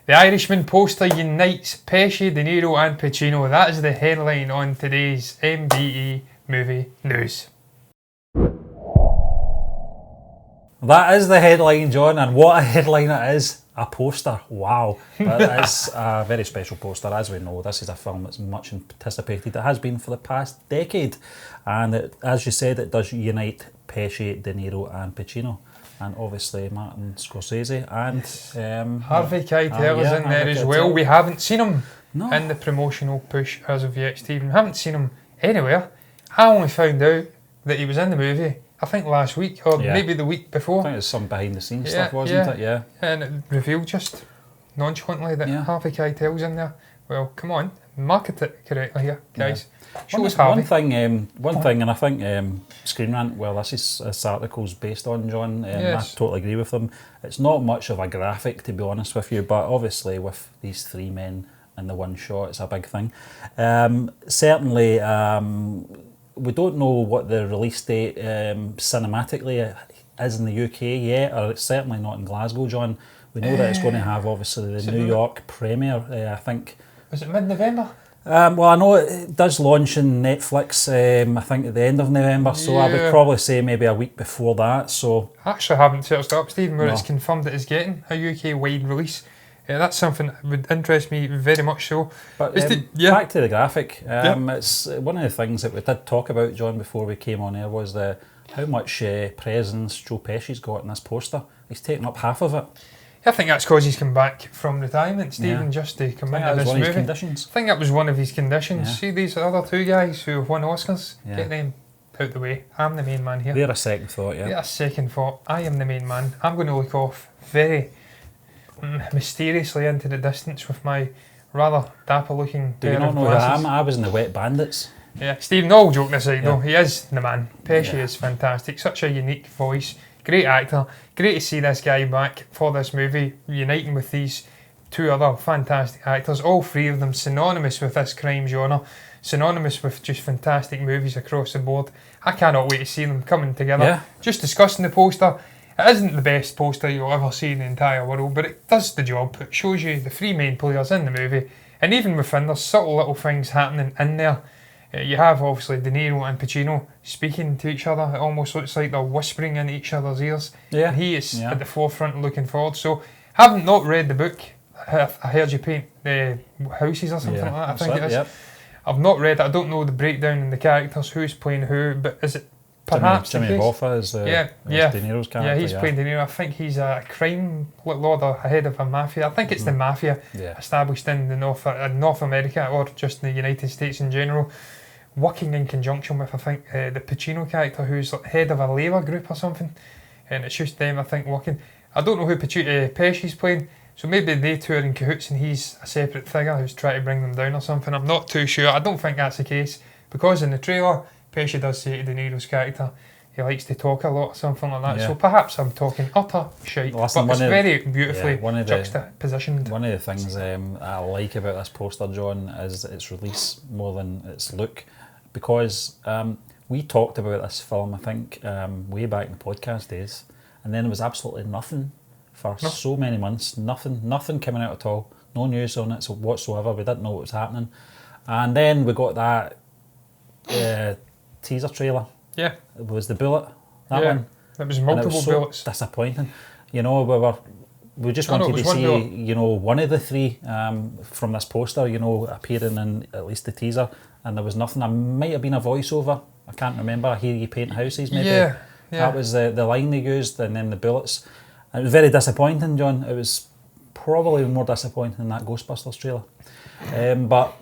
The Irishman poster unites Pesci, De Niro and Pacino. That is the headline on today's MBE movie news. That is the headline, John, and what a headline it is. A poster. Wow. That is a very special poster. As we know, this is a film that's much anticipated. It has been for the past decade. And as you said, it does unite Pesci, De Niro and Pacino. And obviously Martin Scorsese and Harvey Keitel is in there as well. We haven't seen him in the promotional push as of yet, Stephen. Haven't seen him anywhere. I only found out that he was in the movie, I think last week or maybe the week before. I think it was some behind the scenes stuff, wasn't it? Yeah. And it revealed just nonchalantly that Harvey Keitel's in there. Well, come on, market it correctly here, guys. Yeah. One thing, and I think Screen Rant, well, this article's based on, John, I totally agree with them. It's not much of a graphic, to be honest with you, but obviously with these three men in the one shot, it's a big thing. Certainly, we don't know what the release date cinematically is in the UK yet, or it's certainly not in Glasgow, John. We know that it's going to have, obviously, the New York premiere, I think. Was it mid-November? Well, I know it does launch in Netflix, I think at the end of November, so I would probably say maybe a week before that. So I actually haven't searched up, Stephen, where it's confirmed that it's getting a UK-wide release. That's something that would interest me very much so. But back to the graphic, it's one of the things that we did talk about, John, before we came on air was how much presence Joe Pesci's got in this poster. He's taken up half of it. I think that's because he's come back from retirement, Stephen, just to come into this movie. I think that was one of his conditions. See these other two guys who have won Oscars? Get them out the way. I'm the main man here. They're a second thought, They're a second thought. I am the main man. I'm going to look off very mysteriously into the distance with my rather dapper looking Do you not know who I am? I was in the Wet Bandits. Yeah, Stephen, all joking aside though, he is the man. Pesci is fantastic. Such a unique voice. Great actor. Great to see this guy back for this movie, uniting with these two other fantastic actors, all three of them synonymous with this crime genre, synonymous with just fantastic movies across the board. I cannot wait to see them coming together. Just discussing the poster. It isn't the best poster you'll ever see in the entire world, but it does the job. It shows you the three main players in the movie, and even within, there's subtle little things happening in there. You have obviously De Niro and Pacino speaking to each other. It almost looks like they're whispering in each other's ears. And he is at the forefront looking forward. So, having not read the book, I heard you paint the houses or something like that, I think it is. I've not read it. I don't know the breakdown in the characters, who's playing who, but is it perhaps Jimmy Hoffa is De Niro's character. Yeah, he's playing De Niro. I think he's a crime lord or head of a mafia. I think it's the mafia established in the North America or just in the United States in general, working in conjunction with, I think, the Pacino character, who's like head of a labour group or something, and it's just them, I think, working. I don't know who Pesci's playing, so maybe they two are in cahoots and he's a separate figure who's trying to bring them down or something. I'm not too sure. I don't think that's the case, because in the trailer, Pesci does say to De Niro's character, he likes to talk a lot or something like that. So perhaps I'm talking utter shite, but it's very beautifully juxtapositioned. One of the things I like about this poster, John, is its release more than its look, because we talked about this film, I think, way back in the podcast days, and then there was absolutely nothing for so many months, nothing coming out at all, no news on it whatsoever. We didn't know what was happening, and then we got that teaser trailer. It was the bullet, that one. It was multiple bullets. Disappointing. You know, we just wanted to see, you know, one of the three from this poster, you know, appearing in at least the teaser, and there was nothing. There might have been a voiceover. I can't remember. I hear you paint houses, maybe. That was the line they used, and then the bullets. And it was very disappointing, John. It was probably more disappointing than that Ghostbusters trailer. But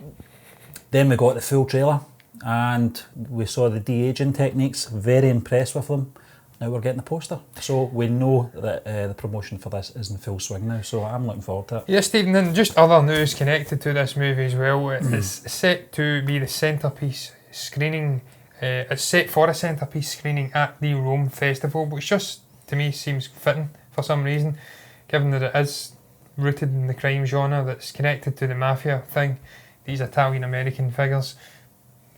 then we got the full trailer, and we saw the de-aging techniques. Very impressed with them. Now we're getting the poster, so we know that the promotion for this is in full swing now, so I'm looking forward to it. Yeah, Stephen, and just other news connected to this movie as well. It's set to be the centrepiece screening. It's set for a centrepiece screening at the Rome Festival, which just, to me, seems fitting for some reason, given that it is rooted in the crime genre that's connected to the mafia thing. These Italian-American figures,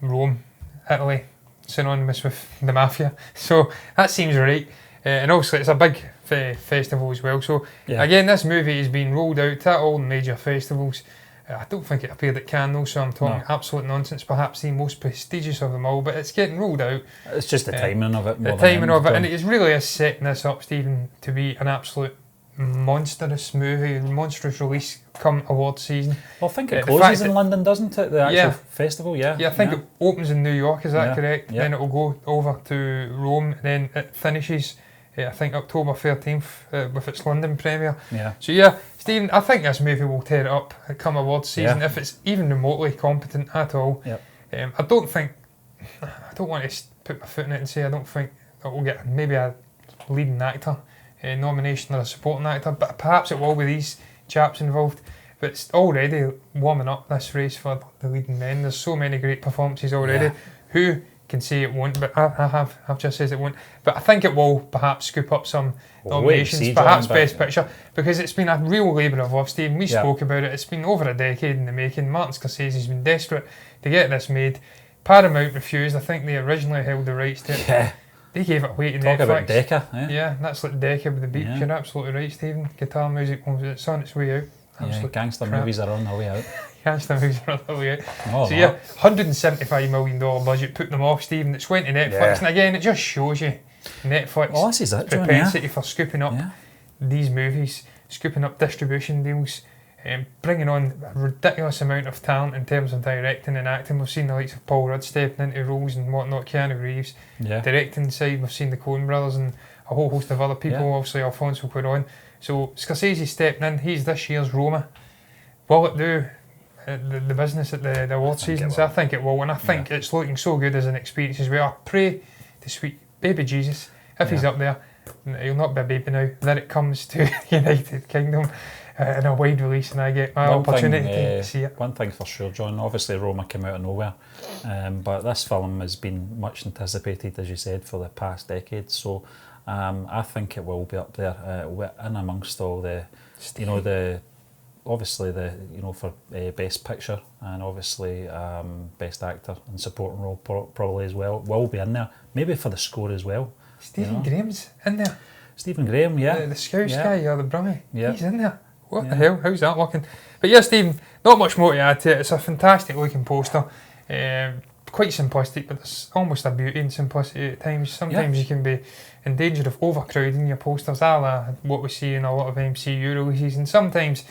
Rome, Italy, synonymous with the mafia, so that seems right. And also it's a big festival as well. So again, this movie has been rolled out to all major festivals. I don't think it appeared at Cannes though, so I'm talking absolute nonsense, perhaps the most prestigious of them all, but it's getting rolled out. It's just the timing of it. The timing of it, and it really is setting this up, Stephen, to be an absolute monstrous movie, monstrous release come award season. Well, I think it closes in London, doesn't it? The actual festival, Yeah, I think it opens in New York, is that correct? Then it will go over to Rome, and then it finishes, I think, October 13th with its London premiere. So yeah, Stephen, I think this movie will tear it up come award season if it's even remotely competent at all. I don't want to put my foot in it and say I don't think it will get maybe a leading actor nomination or a supporting actor, but perhaps it will with these chaps involved. But it's already warming up this race for the leading men. There's so many great performances already. Who can say it won't? But I've just said it won't. But I think it will perhaps scoop up some nominations, perhaps Best Picture, because it's been a real labour of love, Stephen. We spoke about it. It's been over a decade in the making. Martin Scorsese's been desperate to get this made. Paramount refused. I think they originally held the rights to it. They gave it away to Netflix. Talk about Decca, Yeah, that's like Decca with the beat. You're absolutely right, Stephen. Guitar music, it's on its way out. Gangster movies are on their way out. Gangster movies are on their way out. Oh, so $175 million budget, put them off, Stephen. It's went to Netflix, and again, it just shows you Netflix's propensity for scooping up these movies, scooping up distribution deals, bringing on a ridiculous amount of talent in terms of directing and acting. We've seen the likes of Paul Rudd stepping into roles and whatnot, Keanu Reeves. Directing side, we've seen the Coen brothers and a whole host of other people, obviously Alfonso Cuarón. So Scorsese stepping in, he's this year's Roma. Will it do the business at the award seasons? I think it will, and I think it's looking so good as an experience as well. I pray to sweet baby Jesus, if he's up there, he'll not be a baby now, that it comes to United Kingdom in a wide release and I get my opportunity to see it. One thing for sure, John, obviously Roma came out of nowhere, but this film has been much anticipated, as you said, for the past decade, so I think it will be up there in amongst all the, obviously for Best Picture and obviously Best Actor and Supporting Role probably as well, will be in there, maybe for the score as well. Stephen Graham's in there. Stephen Graham, the Scouse guy, or the Brummy, he's in there. What the hell? How's that looking? But yeah, Stephen, not much more to add to it. It's a fantastic looking poster. Quite simplistic, but there's almost a beauty in simplicity at times. Sometimes you can be in danger of overcrowding your posters, a la what we see in a lot of MCU releases, and sometimes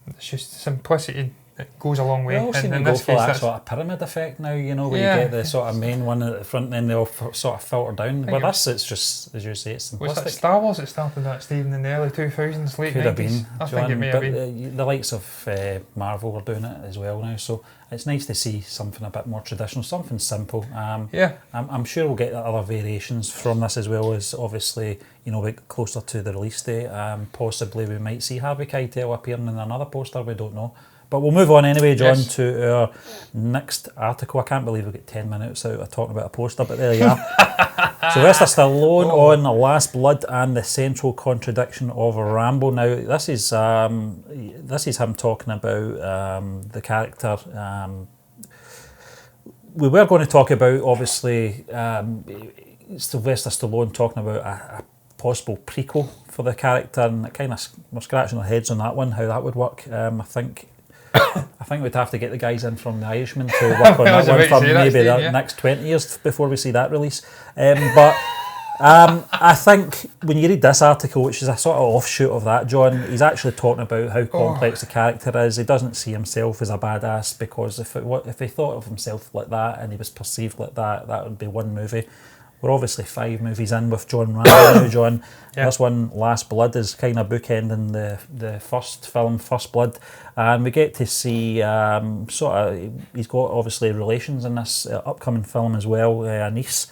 it's just simplicity that goes a long way. We all seem to go for that sort of pyramid effect now, where you get the sort of main one at the front and then they all sort of filter down. But this, it's just, as you say, it's simplistic. Was that Star Wars that started that, Stephen, in the early 2000s, late 90s? Could have been, I John, think it may have been. The likes of Marvel are doing it as well now, so it's nice to see something a bit more traditional, something simple. I'm sure we'll get other variations from this as well, as obviously, we get closer to the release date. Possibly we might see Harvey Keitel appearing in another poster, we don't know. But we'll move on anyway, John, to our next article. I can't believe we get 10 minutes out of talking about a poster, but there you are. Sylvester Stallone on The Last Blood and the central contradiction of Rambo. Now, this is him talking about the character. We were going to talk about, obviously, Sylvester Stallone talking about a possible prequel for the character, and kind of we're scratching our heads on that one, how that would work. I think we'd have to get the guys in from The Irishman to work on that one for maybe the next 20 years before we see that release. But I think when you read this article, which is a sort of offshoot of that, John, he's actually talking about how complex the character is. He doesn't see himself as a badass, because if he thought of himself like that and he was perceived like that, that would be one movie. We're obviously 5 movies in with John Rambo now, John. This one, Last Blood, is kind of bookending the first film, First Blood. And we get to see he's got obviously relations in this upcoming film as well, a niece.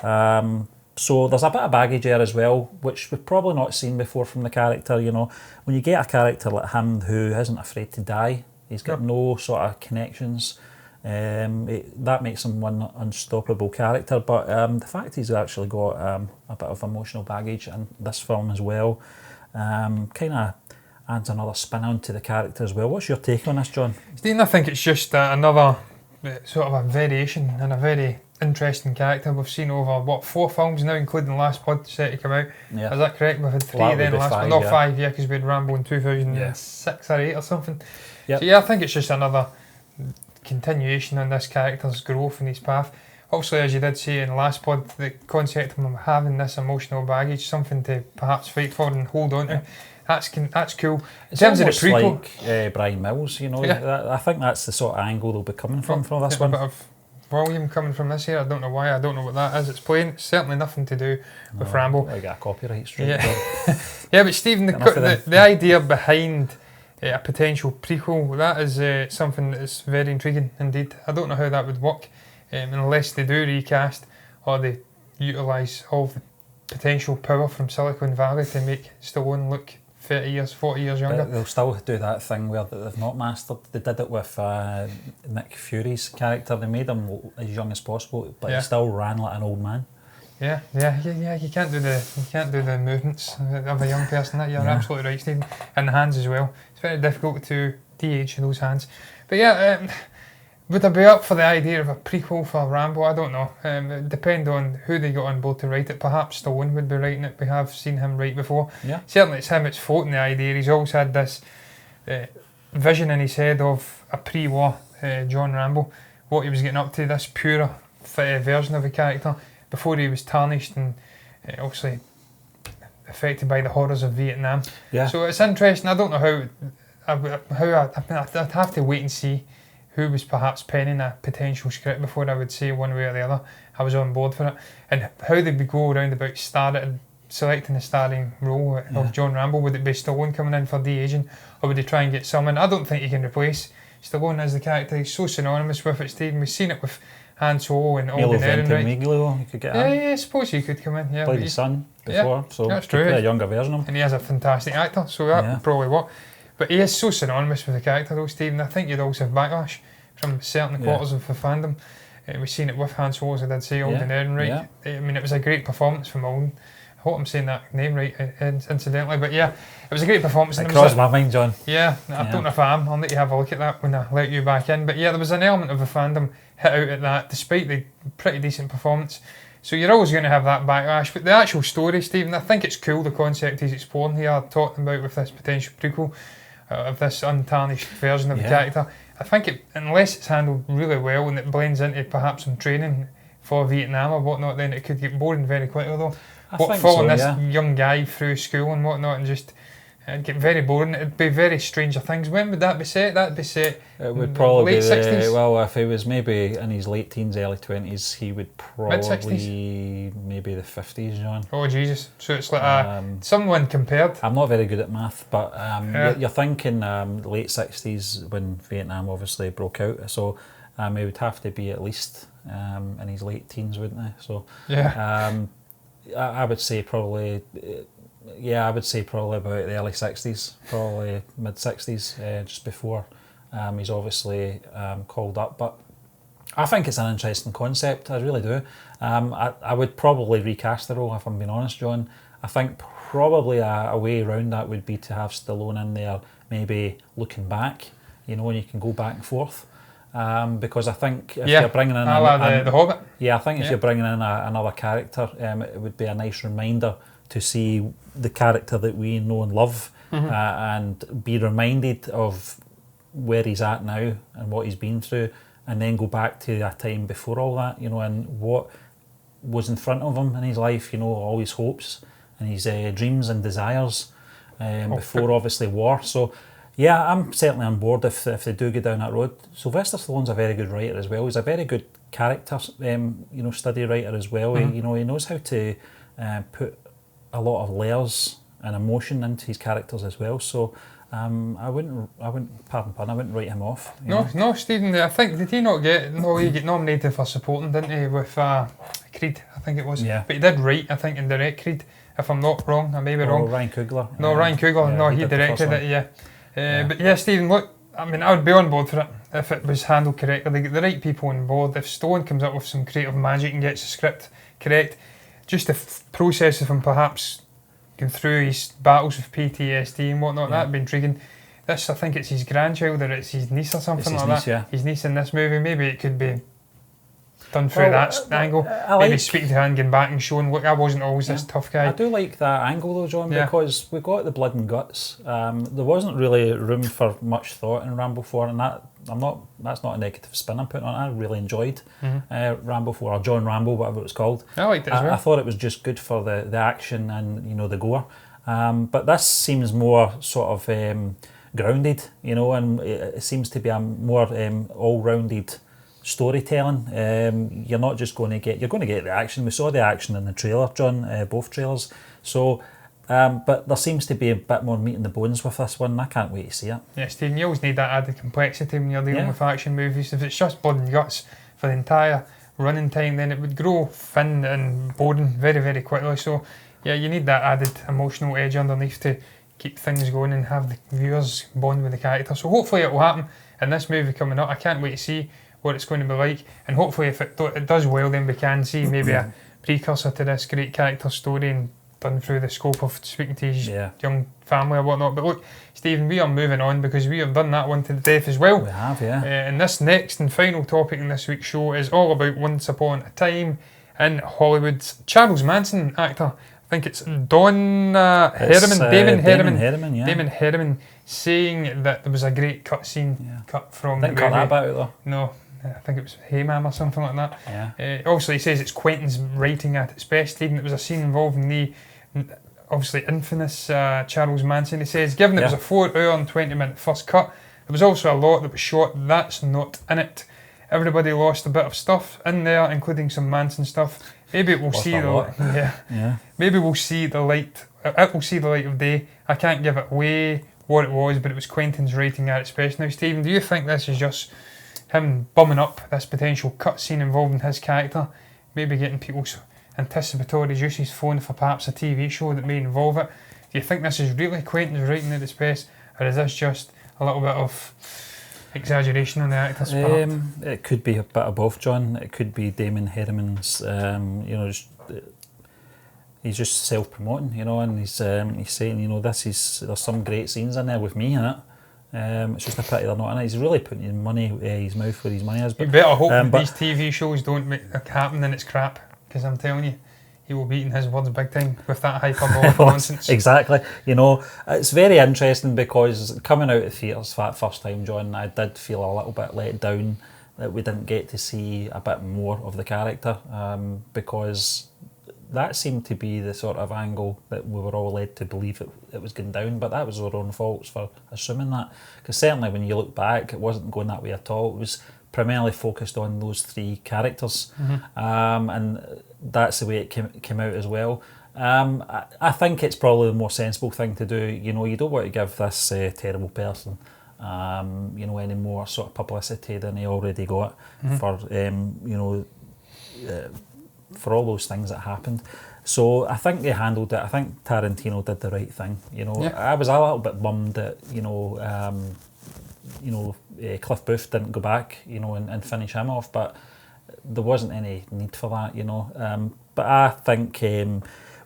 So there's a bit of baggage there as well, which we've probably not seen before from the character. When you get a character like him who isn't afraid to die, he's got no sort of connections. That makes him one unstoppable character, but the fact he's actually got a bit of emotional baggage in this film as well kind of adds another spin onto the character as well. What's your take on this, John? Stephen, I think it's just another sort of a variation and a very interesting character. We've seen over 4 films now, including the last pod set to come out. Yeah. Is that correct? We've had 3 Well, then, last 5, one, not yeah. 5, because we had Rambo in 2006 or 8 or something. Yep. So yeah, I think it's just another continuation on this character's growth and his path. Also, as you did say in the last pod, the concept of him having this emotional baggage, something to perhaps fight for and hold on to, that's cool. In terms of the prequel, like Brian Mills, you know, I think that's the sort of angle they'll be coming from this one. A bit of volume coming from this here. I don't know why. I don't know what that is. It's playing. It's certainly nothing to do with Rambo. I got a copyright straight. Yeah, yeah. But Stephen, the idea behind a potential prequel, that is something that's very intriguing indeed. I don't know how that would work unless they do recast or they utilise all the potential power from Silicon Valley to make Stallone look 30 years, 40 years younger. But they'll still do that thing where they've not mastered. They did it with Nick Fury's character. They made him as young as possible, but he still ran like an old man. Yeah. You can't do the movements of a young person. That you're absolutely right, Stephen. And the hands as well. It's very difficult to de-age those hands. But yeah, would I be up for the idea of a prequel for Rambo? I don't know. It depends on who they got on board to write it. Perhaps Stallone would be writing it. We have seen him write before. Yeah. Certainly it's him that's floating the idea. He's always had this vision in his head of a pre-war John Rambo, what he was getting up to, this purer version of a character before he was tarnished and obviously affected by the horrors of Vietnam. Yeah. So it's interesting. I don't know I'd have to wait and see who was perhaps penning a potential script before I would say one way or the other I was on board for it, and how they'd go around about selecting the starring role of John Rambo. Would it be Stallone coming in for de-aging, or would they try and get someone? I don't think you can replace Stallone as the character. He's so synonymous with it, Stephen. We've seen it with Han Solo and Alden Ehrenreich. You could get I suppose he could come in. Yeah, played his son before, so that's true. Play a younger version of him. And he is a fantastic actor, so that would probably work. But he is so synonymous with the character though, Stephen. I think you'd also have backlash from certain quarters of the fandom. We've seen it with Han Solo, as I did say, Alden Ehrenreich. I mean, it was a great performance from Alden. I hope I'm saying that name right, incidentally, but yeah, it was a great performance. It crossed my mind, John. Yeah, I don't know if I am. I'll let you have a look at that when I let you back in. But yeah, there was an element of the fandom hit out at that, despite the pretty decent performance. So you're always going to have that backlash. But the actual story, Stephen, I think it's cool, the concept he's exploring here, talking about with this potential prequel of this untarnished version of the character. I think unless it's handled really well and it blends into perhaps some training for Vietnam or whatnot, then it could get boring very quickly though. Following this young guy through school and whatnot, and just it'd get very boring. It'd be very Stranger Things. When would that be set? That'd be set. It would probably late 60s. Well, if he was maybe in his late teens, early 20s, he would probably mid-60s? Maybe the 50s, John. Oh Jesus! So it's like someone compared. I'm not very good at math, but you're thinking late 60s when Vietnam obviously broke out. So he would have to be at least in his late teens, wouldn't he? So I would say probably. I would say probably about the early 60s, probably mid 60s, just before he's obviously called up. But I think it's an interesting concept, I really do. I would probably recast the role, if I'm being honest, John. I think probably a way around that would be to have Stallone in there, maybe looking back, and you can go back and forth. Because I think if you're bringing in the Hobbit. Yeah, I think if you're bringing in another character, it would be a nice reminder to see the character that we know and love, and be reminded of where he's at now and what he's been through, and then go back to a time before all that, and what was in front of him in his life, all his hopes and his dreams and desires before obviously war. So yeah, I'm certainly on board if they do go down that road. Sylvester Stallone's a very good writer as well. He's a very good character study writer as well. He knows how to put a lot of layers and emotion into his characters as well. So I wouldn't write him off. No, Stephen. I think did he not get? No, he get nominated for supporting, didn't he? With Creed, I think it was. Yeah. But he did write, I think, and direct Creed. If I'm not wrong, I may be wrong. Ryan Coogler. No, Ryan Coogler. No, he directed it. Yeah. But yeah, Stephen. Look, I mean, I would be on board for it if it was handled correctly. They get the right people on board. If Stallone comes up with some creative magic and gets the script correct. Just the process of him perhaps going through his battles with PTSD and whatnot, that'd be intriguing. This, I think it's his grandchild or it's his niece or something like that. Yeah. His niece in this movie. Maybe it could be done through that angle. Maybe like, speaking to her and getting back and showing, look, I wasn't always this tough guy. I do like that angle though, John, because we got the blood and guts. There wasn't really room for much thought in Rambo 4, and that's not a negative spin I'm putting on it. I really enjoyed Rambo 4, or John Rambo, whatever it was called. I liked it as well. I thought it was just good for the action and, you know, the gore. But this seems more sort of grounded, you know, and it seems to be a more all-rounded storytelling. You're not just going to get the action. We saw the action in the trailer, John, both trailers. So, but there seems to be a bit more meat in the bones with this one. I can't wait to see it. Yeah, Stephen, you always need that added complexity when you're dealing with action movies. If it's just blood and guts for the entire running time, then it would grow thin and boring very, very quickly. So, yeah, you need that added emotional edge underneath to keep things going and have the viewers bond with the character. So hopefully it will happen in this movie coming up. I can't wait to see what it's going to be like, and hopefully if it does well, then we can see maybe a precursor to this great character story and done through the scope of speaking to his young family or whatnot. But look, Stephen, we are moving on because we have done that one to the death as well. We have, yeah. And this next and final topic in this week's show is all about Once Upon a Time in Hollywood. Charles Manson actor, I think it's Damon Herriman, saying that there was a great cut from Didn't the cut movie. that bit out though. No, I think it was Hey Ma'am or something like that. Yeah. Also, he says it's Quentin's writing at its best. Even it was a scene involving the obviously infamous Charles Manson. He says, given it was a 4 hour and 20-minute first cut, there was also a lot that was shot that's not in it. Everybody lost a bit of stuff in there, including some Manson stuff. Maybe it will see maybe we'll see the light. It will see the light of day. I can't give it away what it was, but it was Quentin's writing at its best. Now, Stephen, do you think this is just him bumming up this potential cutscene involving his character, maybe getting people's anticipatory use his phone for perhaps a TV show that may involve it? Do you think this is really Quentin's writing at its best, or is this just a little bit of exaggeration on the actor's part? It could be a bit of both, John. It could be Damon Herriman's, he's just self-promoting, you know, and he's saying, you know, there's some great scenes in there with me in it. It's just a pity they're not in it. He's really putting his mouth where his money is. But, you better hope that these TV shows don't make it happen and it's crap, because I'm telling you, he will be eating his words big time with that hyperbolic nonsense. Exactly. You know, it's very interesting because coming out of theatres for that first time, John, I did feel a little bit let down that we didn't get to see a bit more of the character, because that seemed to be the sort of angle that we were all led to believe it was going down, but that was our own faults for assuming that. Because certainly when you look back, it wasn't going that way at all. It was primarily focused on those three characters, and that's the way it came out as well. I think it's probably the more sensible thing to do. You know, you don't want to give this terrible person, you know, any more sort of publicity than he already got for, you know, for all those things that happened. So I think they handled it. I think Tarantino did the right thing. You know, I was a little bit bummed that, Cliff Booth didn't go back, you know, and finish him off, but there wasn't any need for that, you know. But I think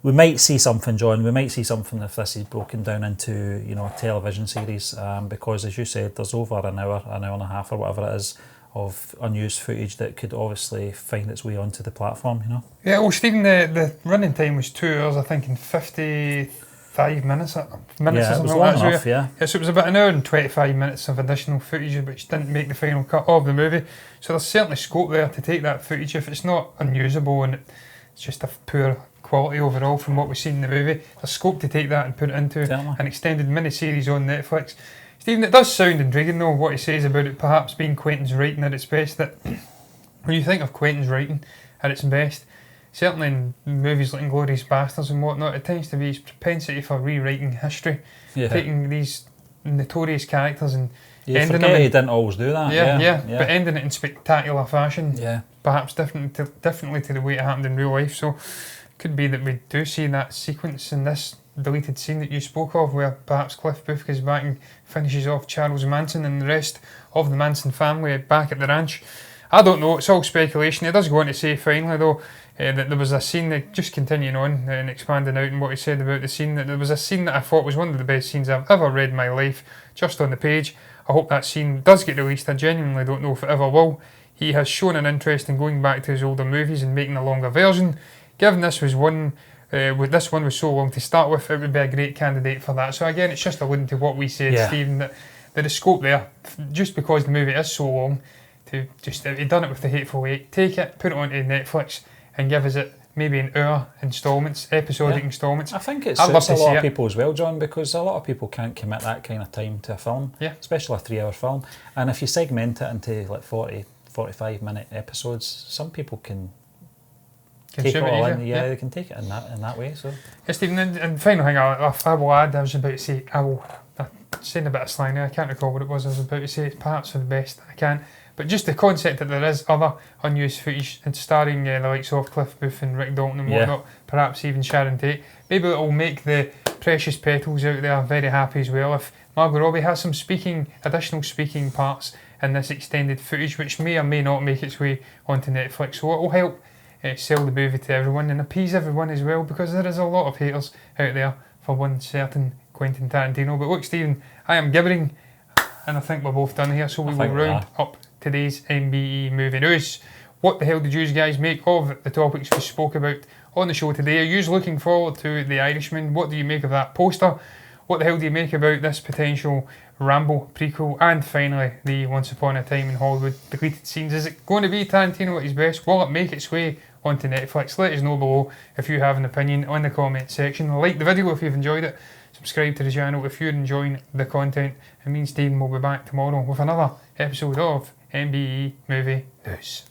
we might see something, John. We might see something if this is broken down into, you know, a television series, because as you said, there's over an hour and a half or whatever it is of unused footage that could obviously find its way onto the platform, you know. Yeah, well, Stephen, the running time was 2 hours, I think, and 55 minutes. Yeah, it was long enough, yeah. So it was about an hour and 25 minutes of additional footage, which didn't make the final cut of the movie. So there's certainly scope there to take that footage if it's not unusable and it's just a poor quality overall from what we've seen in the movie. There's scope to take that and put it into an extended mini-series on Netflix. Stephen, it does sound intriguing though, what he says about it perhaps being Quentin's writing at its best, that when you think of Quentin's writing at its best, certainly in movies like Inglourious Basterds and whatnot, it tends to be his propensity for rewriting history, taking these notorious characters and ending them. He didn't always do that. Yeah, but ending it in spectacular fashion, perhaps differently to the way it happened in real life. So it could be that we do see that sequence in this deleted scene that you spoke of, where perhaps Cliff Booth goes back and finishes off Charles Manson and the rest of the Manson family back at the ranch. I don't know, it's all speculation. He does go on to say finally though that there was a scene, that just continuing on and expanding out on what he said about the scene, that there was a scene that I thought was one of the best scenes I've ever read in my life, just on the page. I hope that scene does get released. I genuinely don't know if it ever will. he has shown an interest in going back to his older movies and making a longer version. Given this one was so long to start with, it would be a great candidate for that. So again, it's just alluding to what we said, Stephen, that there is scope there, just because the movie is so long, to just, if he'd done it with The Hateful Eight, take it, put it onto Netflix, and give us it maybe in hour installments, episodic installments. I think it suits a lot of people as well, John, because a lot of people can't commit that kind of time to a film, especially a 3-hour film. And if you segment it into like 40, 45-minute episodes, some people can take it all in. Yeah, they can take it in that way. So, Stephen, and final thing I will add, I was about to say, I'm saying a bit of slang there, I can't recall what it was I was about to say, parts for the best, I can't. But just the concept that there is other unused footage and starring the likes of Cliff Booth and Rick Dalton and whatnot, perhaps even Sharon Tate, maybe it will make the precious petals out there very happy as well if Margot Robbie has some additional speaking parts in this extended footage, which may or may not make its way onto Netflix. So it will help sell the movie to everyone and appease everyone as well, because there is a lot of haters out there for one certain Quentin Tarantino. But look, Stephen, I am gibbering, and I think we're both done here, so we will round up today's MBE movie news. What the hell did you guys make of the topics we spoke about on the show today? Are you looking forward to The Irishman? What do you make of that poster? What the hell do you make about this potential Rambo prequel? And finally, the Once Upon a Time in Hollywood deleted scenes. Is it going to be Tarantino at his best? Will it make its way onto Netflix? Let us know below if you have an opinion on the comment section. Like the video if you've enjoyed it. Subscribe to the channel if you're enjoying the content. And me and Stephen will be back tomorrow with another episode of MBE Movie News.